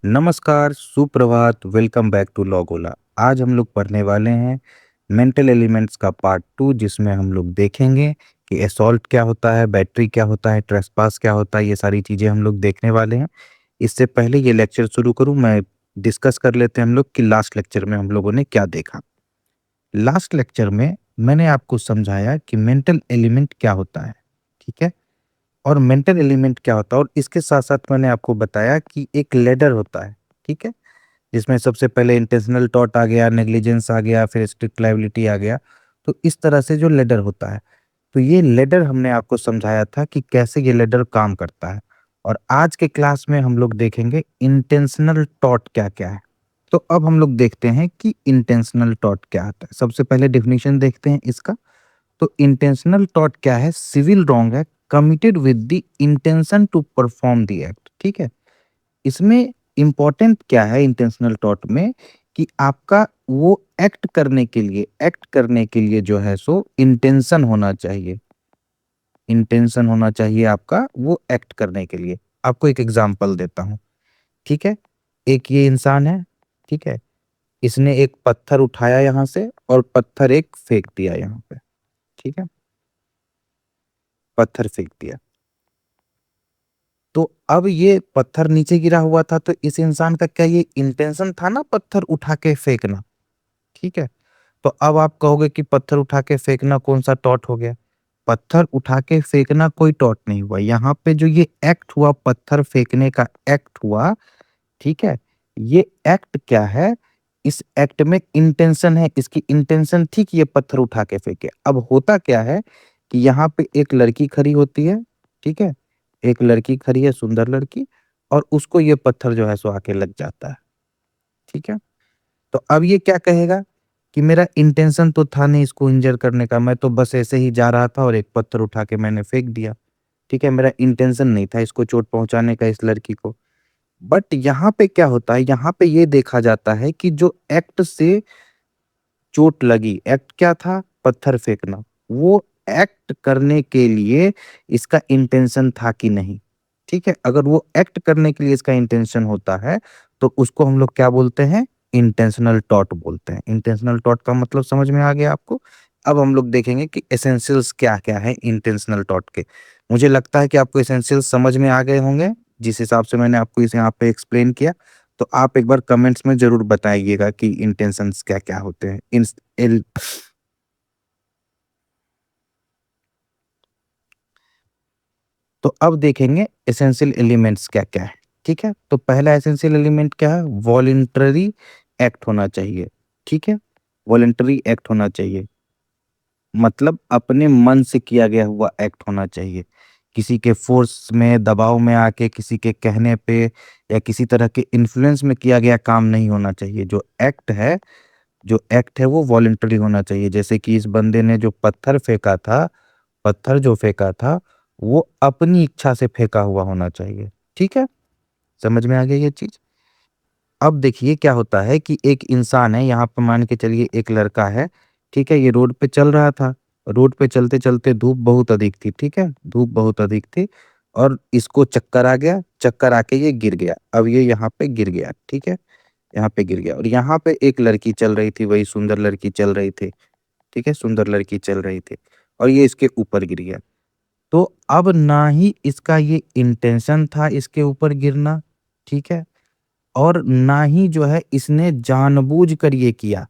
नमस्कार, सुप्रभात, welcome back to लॉगोला। आज हम लोग पढ़ने वाले हैं मेंटल एलिमेंट्स का पार्ट 2, जिसमें हम लोग देखेंगे कि असॉल्ट क्या होता है, बैटरी क्या होता है, ट्रेसपास क्या होता है। ये सारी चीज़ें हम लोग देखने वाले हैं। इससे पहले ये लेक्चर शुरू करूँ, मैं डिस्कस कर लेते हैं हम लोग कि लास्ट लेक्चर में हम लोगों ने क्या देखा। लास्ट लेक्चर में मैंने आपको समझाया कि मेंटल एलिमेंट क्या होता है, ठीक है? और मेंटल एलिमेंट क्या होता है, और इसके साथ-साथ मैंने आपको बताया कि एक लैडर होता है, ठीक है? जिसमें सबसे पहले इंटेंशनल टॉर्ट आ गया, नेग्लिजेंस आ गया, फिर स्ट्रिक्ट लायबिलिटी आ गया। तो इस तरह से जो लैडर होता है, तो ये लैडर हमने आपको समझाया था कि कैसे ये लैडर काम करता है। और आज के क्लास में हम लोग देखेंगे इंटेंशनल टॉर्ट क्या-क्या है। तो अब हम लोग देखते हैं कि इंटेंशनल टॉर्ट क्या होता है। सबसे पहले डेफिनिशन देखते हैं इसका। तो इंटेंशनल टॉर्ट क्या है? सिविल रॉन्ग है committed with the intention to perform the act, ठीक है? इसमें इंपॉर्टेंट क्या है इंटेंशनल टॉर्ट में, कि आपका वो एक्ट करने के लिए जो है सो इंटेंशन होना चाहिए आपका वो एक्ट करने के लिए। आपको एक एग्जांपल देता हूँ, ठीक है? एक ये इंसान है, ठीक है? इसने एक पत्थर उठाया यहाँ से और पत्थर एक फेंक दिया यहाँ पे, ठीक है? पत्थर फेंक दिया। तो अब ये पत्थर नीचे गिरा हुआ था, तो इस इंसान का क्या ये इंटेंशन था ना पत्थर उठा के फेंकना, ठीक है? तो अब आप कहोगे कि पत्थर उठा के फेंकना कौन-सा टॉर्ट हो गया? पत्थर उठा के फेंकना कोई टॉर्ट नहीं हुआ। यहाँ पे जो ये एक्ट हुआ, पत्थर फेंकने का एक्ट हुआ, ठीक है? ये एक्ट क्या है? इस एक्ट में इंटेंशन है, इसकी इंटेंशन थी कि ये पत्थर उठा के फेंके। अब होता क्या है कि यहाँ पे एक लड़की खड़ी होती है, ठीक है? एक लड़की खड़ी है, सुंदर लड़की, और उसको ये पत्थर जो है सो आके लग जाता है, ठीक है? तो अब ये क्या कहेगा कि मेरा इंटेंशन तो था नहीं इसको इंजर करने का, मैं तो बस ऐसे ही जा रहा था और एक पत्थर उठा के मैंने फेंक दिया, ठीक है? मेरा इंटेंशन नहीं था इसको चोट पहुँचाने का, इस लड़की को। बट यहाँ पे क्या होता है, यहाँ पे ये देखा जाता है कि जो एक्ट से चोट लगी, एक्ट क्या था? पत्थर फेंकना। वो एक्ट करने के लिए इसका इंटेंशन था कि नहीं, ठीक है? अगर वो एक्ट करने के लिए इसका इंटेंशन होता है, तो उसको हम लोग क्या बोलते हैं? इंटेंशनल टॉर्ट बोलते हैं। इंटेंशनल टॉर्ट का मतलब समझ में आ गया आपको? अब हम लोग देखेंगे कि एसेंशियल्स क्या-क्या हैं इंटेंशनल टॉर्ट के। मुझे लगता है कि आपको एसेंशियल्स समझ में आ गए होंगे, जिस हिसाब से मैंने आपको इसे यहाँ पे एक्सप्लेन किया। तो आप एक बार कमेंट्स में ज़रूर बताइएगा कि इंटेंशंस क्या-क्या होते हैं। इंस एल तो अब देखेंगे एसेंशियल एलिमेंट्स क्या-क्या है, ठीक है? तो पहला एसेंशियल एलिमेंट क्या है? वॉलंटरी एक्ट होना चाहिए, ठीक है? वॉलंटरी एक्ट होना चाहिए, मतलब अपने मन से किया गया हुआ एक्ट होना चाहिए। किसी के फ़ोर्स में, दबाव में आके, किसी के कहने पे या किसी तरह के इन्फ्लुएंस में किया गया काम नहीं होना चाहिए। जो एक्ट है वो वॉलंटरी होना चाहिए। जैसे कि इस बंदे ने जो पत्थर जो फेंका था, वो अपनी इच्छा से फेंका हुआ होना चाहिए, ठीक है? समझ में आ गया ये चीज़? अब देखिए क्या होता है कि एक इंसान है, यहाँ पे मान के चलिए एक लड़का है, ठीक है? ये रोड पे चल रहा था, रोड पे चलते-चलते धूप बहुत अधिक थी, ठीक है? धूप बहुत अधिक थी और इसको चक्कर आ गया, चक्कर आके ये गिर गया। अब ये यहाँ पे गिर गया, ठीक है? यहाँ पे गिर गया और यहाँ पे एक लड़की चल रही थी, वही सुंदर लड़की चल रही थी, ठीक है? सुंदर लड़की चल रही थी और ये इसके ऊपर गिर गया। तो अब ना ही इसका ये इंटेंशन था इसके ऊपर गिरना, ठीक है? और ना ही जो है इसने जानबूझकर ये किया,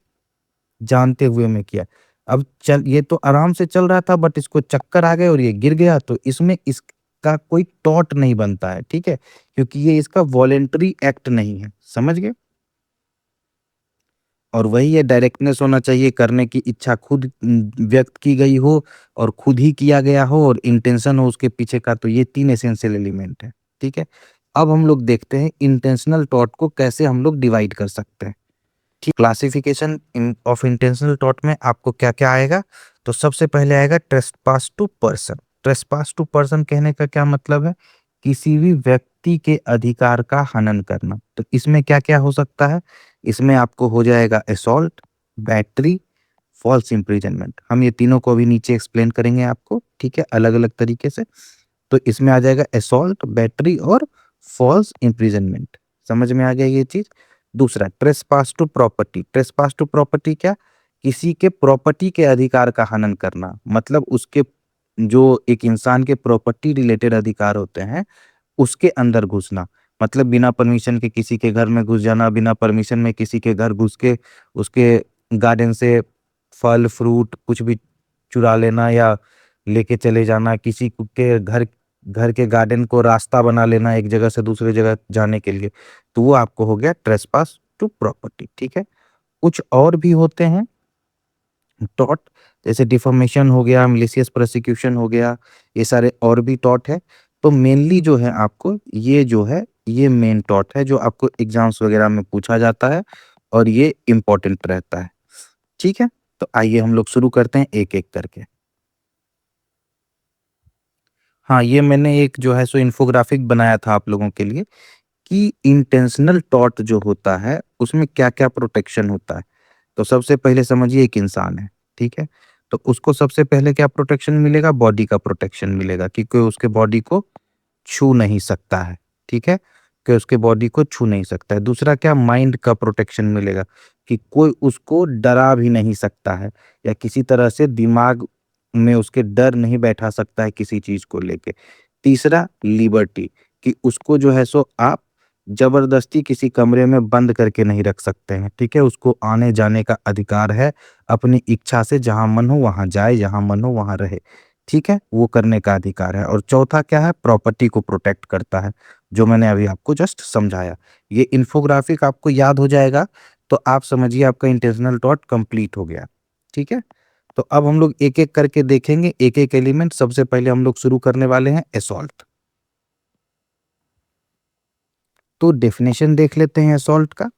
जानते हुए में किया। अब चल ये तो आराम से चल रहा था बट इसको चक्कर आ गए और ये गिर गया, तो इसमें इसका कोई टॉर्ट नहीं बनता है, ठीक है? क्योंकि ये इसका वॉलंटरी एक्ट नहीं है, समझ गए? और वही है डायरेक्टनेस होना चाहिए, करने की इच्छा खुद व्यक्त की गई हो और खुद ही किया गया हो और इंटेंशन हो उसके पीछे का, तो ये 3 एसेंशियल एलिमेंट है, ठीक है? अब हम लोग देखते हैं इंटेंशनल थॉट को कैसे हम लोग डिवाइड कर सकते हैं। ठीक, क्लासिफिकेशन इन ऑफ इंटेंशनल थॉट में आपको क्या-क्या आएगा? तो सबसे पहले आएगा trespass to person. Trespass to person कहने का क्या मतलब है? किसी भी व्यक्ति के अधिकार का हनन करना। तो इसमें क्या-क्या हो सकता है? इसमें आपको हो जाएगा असॉल्ट, बैटरी, फॉल्स इम्प्रिजनमेंट। हम ये तीनों को अभी नीचे एक्सप्लेन करेंगे आपको, ठीक है? अलग-अलग तरीके से। तो इसमें आ जाएगा असॉल्ट, बैटरी और फॉल्स इम्प्रिजनमेंट। समझ में आ गया ये चीज। दूसरा trespass to property. Trespass to property क्या? किसी के प्रॉपर्टी के अधिकार का हनन करना, मतलब उसके जो एक इंसान के प्रॉपर्टी रिलेटेड अधिकार होते हैं उसके अंदर घुसना। मतलब बिना परमिशन के किसी के घर में घुस जाना, बिना परमिशन में किसी के घर घुस के उसके गार्डन से फल फ्रूट कुछ भी चुरा लेना या लेके चले जाना, किसी के घर घर के गार्डन को रास्ता बना लेना एक जगह से दूसरे जगह जाने के लिए, तो वो आपको हो गया ट्रेसपास टू प्रॉपर्टी। ठीक है। कुछ और भी होते हैं टॉट, जैसे डिफॉर्मेशन हो गया, मिलिशियस प्रोसिक्यूशन हो गया, ये सारे और भी टॉट है। तो मेनली जो है आपको ये जो है ये मेन टॉट है जो आपको एग्जाम्स वगैरह में पूछा जाता है और ये इम्पोर्टेंट रहता है। ठीक है। तो आइए हम लोग शुरू करते हैं एक एक करके। हाँ, ये मैंने एक जो है सो इन्फोग्राफिक बनाया था आप लोगों के लिए कि इंटेंशनल टॉर्ट जो होता है उसमें क्या क्या प्रोटेक्शन होता है। तो सबसे पहले समझिए एक इंसान है, ठीक है। तो उसको सबसे पहले क्या प्रोटेक्शन मिलेगा? बॉडी का प्रोटेक्शन मिलेगा कि कोई उसके बॉडी को छू नहीं सकता है, ठीक है। कि उसके बॉडी को छू नहीं सकता है। दूसरा क्या? माइंड का प्रोटेक्शन मिलेगा कि कोई उसको डरा भी नहीं सकता है या किसी तरह से दिमाग में उसके डर नहीं बैठा सकता है किसी चीज को लेके। तीसरा लिबर्टी, कि उसको जो है सो आप जबरदस्ती किसी कमरे में बंद करके नहीं रख सकते हैं, ठीक है। उसको आने जाने का अधिकार है, अपनी इच्छा से जहां मन हो वहां जाए, जहां मन हो वहां रहे, ठीक है, वो करने का अधिकार है। और चौथा क्या है? प्रॉपर्टी को प्रोटेक्ट करता है, जो मैंने अभी आपको जस्ट समझाया। ये इन्फोग्राफिक आपको याद हो जाएगा तो आप समझिए आपका इंटेंशनल थॉट कंप्लीट हो गया। ठीक है। तो अब हम लोग एक एक करके देखेंगे एक एक एलिमेंट। सबसे पहले हम लोग शुरू करने वाले हैं असॉल्ट। तो डेफिनेशन देख लेते हैं असॉल्ट का।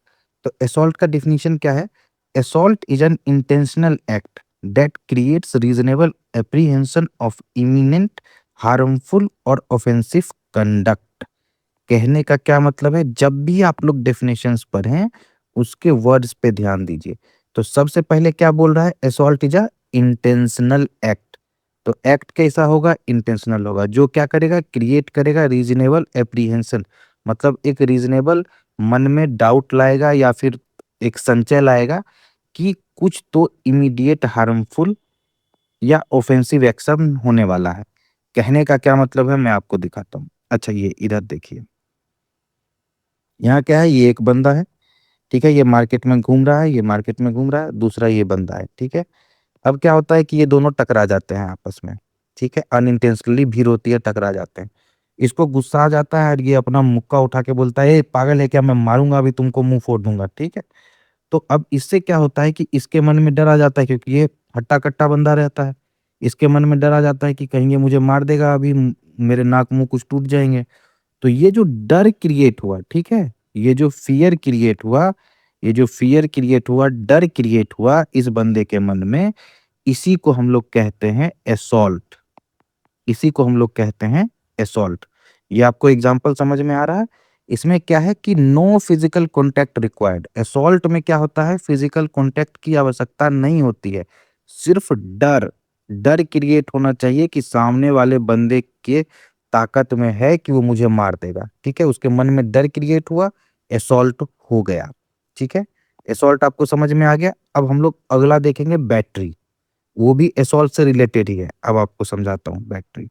तो असॉल्ट का डेफिनेशन क्या है? Assault is an intentional act that creates reasonable apprehension of imminent harmful और ऑफेंसिव कंडक्ट। कहने का क्या मतलब है? जब भी आप लोग डेफिनेशंस पढ़ें उसके वर्ड्स पे ध्यान दीजिए। तो सबसे पहले क्या बोल रहा है? Assault is a intentional act. तो एक्ट कैसा होगा? इंटेंशनल होगा। जो क्या करेगा? क्रिएट करेगा रीजनेबल एप्रीहेंशन, मतलब एक रीजनेबल मन में डाउट लाएगा या फिर एक संचय लाएगा कि कुछ तो इमीडिएट हार्मफुल या ऑफेंसिव एक्शन होने वाला है। कहने का क्या मतलब है मैं आपको दिखाता हूँ। अच्छा, ये इधर देखिए, यहाँ क्या है? ये एक बंदा है, ठीक है। ये मार्केट में घूम रहा है, ये मार्केट में घूम रहा है, दूसरा ये बंदा है, ठीक है। अब क्या होता है कि ये दोनों टकरा जाते हैं आपस में, ठीक है। अनइंटेंशनली भीड़ होती है, टकरा जाते हैं। इसको गुस्सा आ जाता है और ये अपना मुक्का उठा के बोलता है, ए पागल है क्या, मैं मारूंगा अभी तुमको, मुंह फोड़ दूंगा, ठीक है। तो अब इससे क्या होता है कि इसके मन में डर आ जाता है, क्योंकि ये हट्टा कट्टा बंदा रहता है। इसके मन में डर आ जाता है कि कहीं ये मुझे मार देगा अभी, मेरे नाक मुंह कुछ टूट जाएंगे। तो ये जो डर क्रिएट हुआ, ठीक है, ये जो फियर क्रिएट हुआ, ये जो फियर क्रिएट हुआ, डर क्रिएट हुआ इस बंदे के मन में, इसी को हम लोग कहते हैं असॉल्ट। इसी को हम लोग कहते हैं असॉल्ट। ये आपको एग्जांपल समझ में आ रहा है? इसमें क्या है कि no physical contact required. Assault में क्या होता है? फिजिकल कांटेक्ट की आवश्यकता नहीं होती है, सिर्फ डर, डर क्रिएट होना चाहिए कि सामने वाले बंदे के ताकत में है कि वो मुझे मार देगा, ठीक है। उसके मन में डर क्रिएट हुआ, असॉल्ट हो गया, ठीक है। असॉल्ट आपको समझ में आ गया। अब हम लोग अगला देखेंगे बैटरी। वो भी असॉल्ट से रिलेटेड ही है। अब आपको समझाता हूँ बैटरी।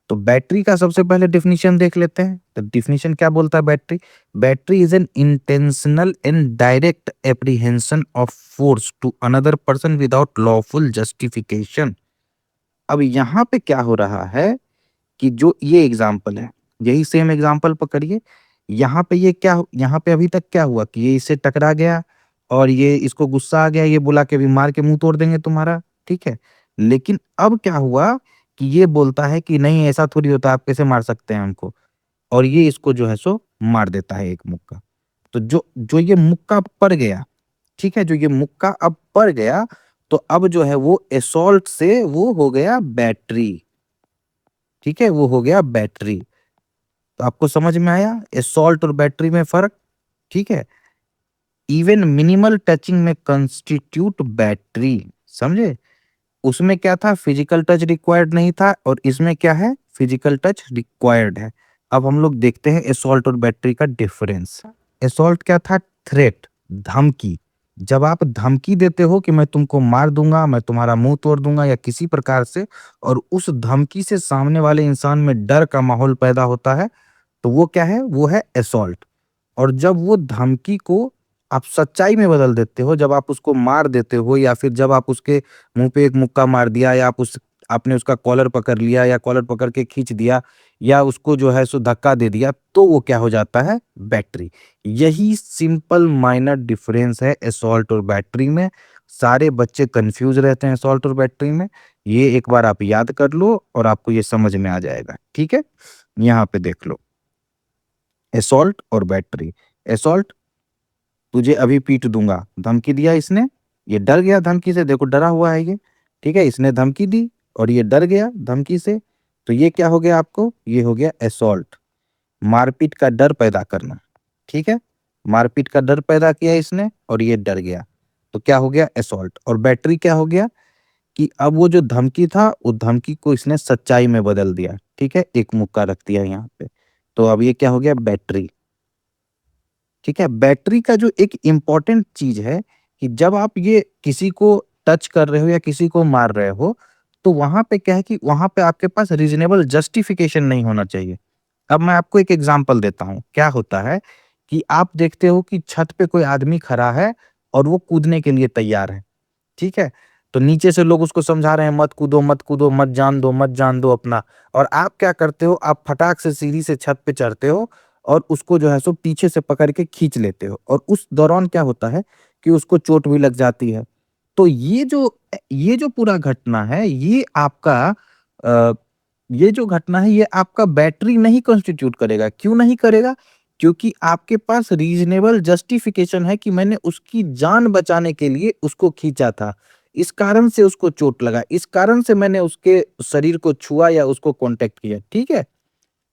तो बैटरी का सबसे पहले डेफिनेशन देख लेते हैं। तो डेफिनेशन क्या बोलता है battery? Battery is an intentional and direct apprehension of force to another person without lawful justification. अब यहाँ पे क्या हो रहा है कि जो ये एग्जाम्पल है, यही सेम एग्जाम्पल पकड़िए। यहाँ पे ये क्या, यहाँ पे अभी तक क्या हुआ कि ये इससे टकरा गया और ये इसको गुस्सा आ गया, ये बोला कि अभी मार के मुंह तोड़ देंगे तुम्हारा, ठीक है। लेकिन अब क्या हुआ कि ये बोलता है कि नहीं ऐसा थोड़ी होता, आप कैसे मार सकते हैं हमको, और ये इसको जो है सो मार देता है एक मुक्का। तो जो जो ये मुक्का पड़ गया, ठीक है, जो ये मुक्का अब पड़ गया, तो अब जो है वो असॉल्ट से वो हो गया बैटरी, ठीक है, वो हो गया बैटरी। तो आपको समझ में आया असॉल्ट और बैटरी में फर्क, ठीक है। इवन मिनिमल टचिंग में कंस्टिट्यूट बैटरी, समझे। उसमें क्या था? फिजिकल टच रिक्वायर्ड नहीं था, और इसमें क्या है? फिजिकल टच रिक्वायर्ड है। अब हम लोग देखते हैं असॉल्ट और बैटरी का डिफरेंस। असॉल्ट क्या था? थ्रेट, धमकी। जब आप धमकी देते हो कि मैं तुमको मार दूंगा, मैं तुम्हारा मुंह तोड़ दूंगा या किसी प्रकार से, और उस धमकी से सामने वाले इंसान में डर का माहौल पैदा होता है, तो वो क्या है? वो है असॉल्ट। और जब वो धमकी को आप सच्चाई में बदल देते हो, जब आप उसको मार देते हो या फिर जब आप उसके मुंह पे एक मुक्का मार दिया या आपने उसका कॉलर पकड़ लिया या कॉलर पकड़ के खींच दिया या उसको जो है सो धक्का दे दिया, तो वो क्या हो जाता है? बैटरी। यही सिंपल माइनर डिफरेंस है असॉल्ट और बैटरी में। सारे बच्चे कंफ्यूज रहते हैं असॉल्ट और बैटरी में। ये एक बार आप याद कर लो और आपको ये समझ में आ जाएगा। ठीक है, यहाँ पे देख लो असॉल्ट और बैटरी। असॉल्ट, तुझे अभी पीट दूंगा, धमकी दिया इसने, ये डर गया धमकी से, देखो डरा हुआ है ये। ठीक है, इसने धमकी दी और ये डर गया धमकी से, तो ये क्या हो गया आपको? ये हो गया असॉल्ट, मारपीट का डर पैदा करना। ठीक है, मारपीट का डर पैदा किया इसने और ये डर गया, तो क्या हो गया? असॉल्ट। और बैटरी क्या हो गया कि अब वो जो धमकी था, वो धमकी को इसने सच्चाई में बदल दिया। ठीक है, एक मुक्का रख दिया यहाँ पे, तो अब ये क्या हो गया? बैटरी। ठीक है, बैटरी का जो एक इम्पोर्टेंट चीज है कि जब आप ये किसी को टच कर रहे हो या किसी को मार रहे हो, तो वहां पे क्या है कि वहां पे आपके पास रीजनेबल जस्टिफिकेशन नहीं होना चाहिए। अब मैं आपको एक एग्जांपल देता हूँ। क्या होता है कि आप देखते हो कि छत पे कोई आदमी खड़ा है और वो कूदने के लिए तैयार है। ठीक है, तो नीचे से लोग उसको समझा रहे हैं, मत कूदो मत कूदो, मत जान दो अपना। और आप क्या करते हो? आप फटाक से सीढ़ी से छत पे चढ़ते हो और उसको जो है सो पीछे से पकड़ के खींच लेते हो, और उस दौरान क्या होता है कि उसको चोट भी लग जाती है। तो ये जो पूरा घटना है, अ, ये जो घटना है, ये आपका बैटरी नहीं कॉन्स्टिट्यूट करेगा। क्यों नहीं करेगा? क्योंकि आपके पास रीजनेबल जस्टिफिकेशन है कि मैंने उसकी जान बचाने के लिए उसको खींचा था। इस कारण से उसको चोट लगा, इस कारण से मैंने उसके शरीर को छुआ या उसको कांटेक्ट किया। ठीक है?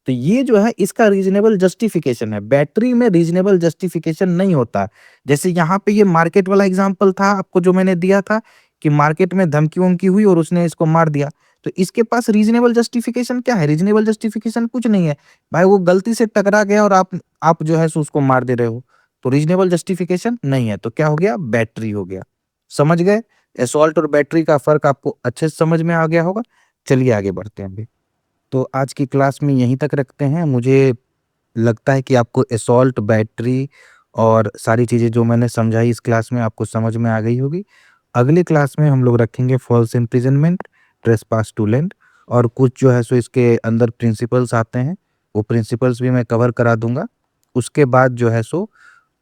तो ये जो है इसका रीजनेबल जस्टिफिकेशन है। बैटरी में रीजनेबल जस्टिफिकेशन नहीं होता। जैसे यहाँ पे ये मार्केट वाला एग्जांपल था आपको जो मैंने दिया था कि मार्केट में धमकी-वमकी हुई और उसने इसको मार दिया। तो इसके पास रीजनेबल जस्टिफिकेशन क्या है? रीजनेबल जस्टिफिकेशन कुछ नहीं है। भाई वो गलती से टकरा गया और आप जो है सो उसको मार दे रहे हो। तो रीजनेबल जस्टिफिकेशन नहीं है। तो क्या हो गया? बैटरी हो गया। समझ गए? असॉल्ट और बैटरी का फ़र्क आपको अच्छे से समझ में आ गया होगा। चलिए आगे बढ़ते हैं अभी। तो आज की क्लास में यहीं तक रखते हैं। मुझे लगता है कि आपको असॉल्ट, बैटरी और सारी चीज़ें जो मैंने समझाई इस क्लास में आपको समझ में आ गई होगी। अगली क्लास में हम लोग रखेंगे false imprisonment, trespass to land, और कुछ जो है सो इसके अंदर प्रिंसिपल्स आते हैं, वो प्रिंसिपल्स भी मैं कवर करा दूँगा। उसके बाद जो है सो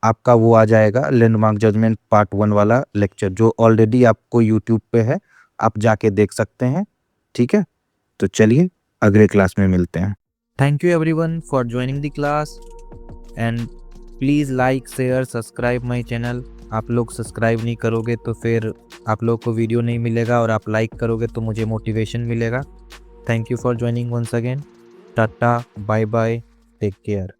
आपका वो आ जाएगा लैंडमार्क जजमेंट पार्ट 1 वाला लेक्चर, जो ऑलरेडी आपको यूट्यूब पे है, आप जाके देख सकते हैं। ठीक है? तो चलिए अगले क्लास में मिलते हैं। Thank you everyone for joining the class, and please like, share, subscribe my channel. आप लोग सब्सक्राइब नहीं करोगे तो फिर आप लोग को वीडियो नहीं मिलेगा, और आप लाइक करोगे तो मुझे मोटिवेशन मिलेगा। Thank you for joining once again. Tata, bye bye, take care.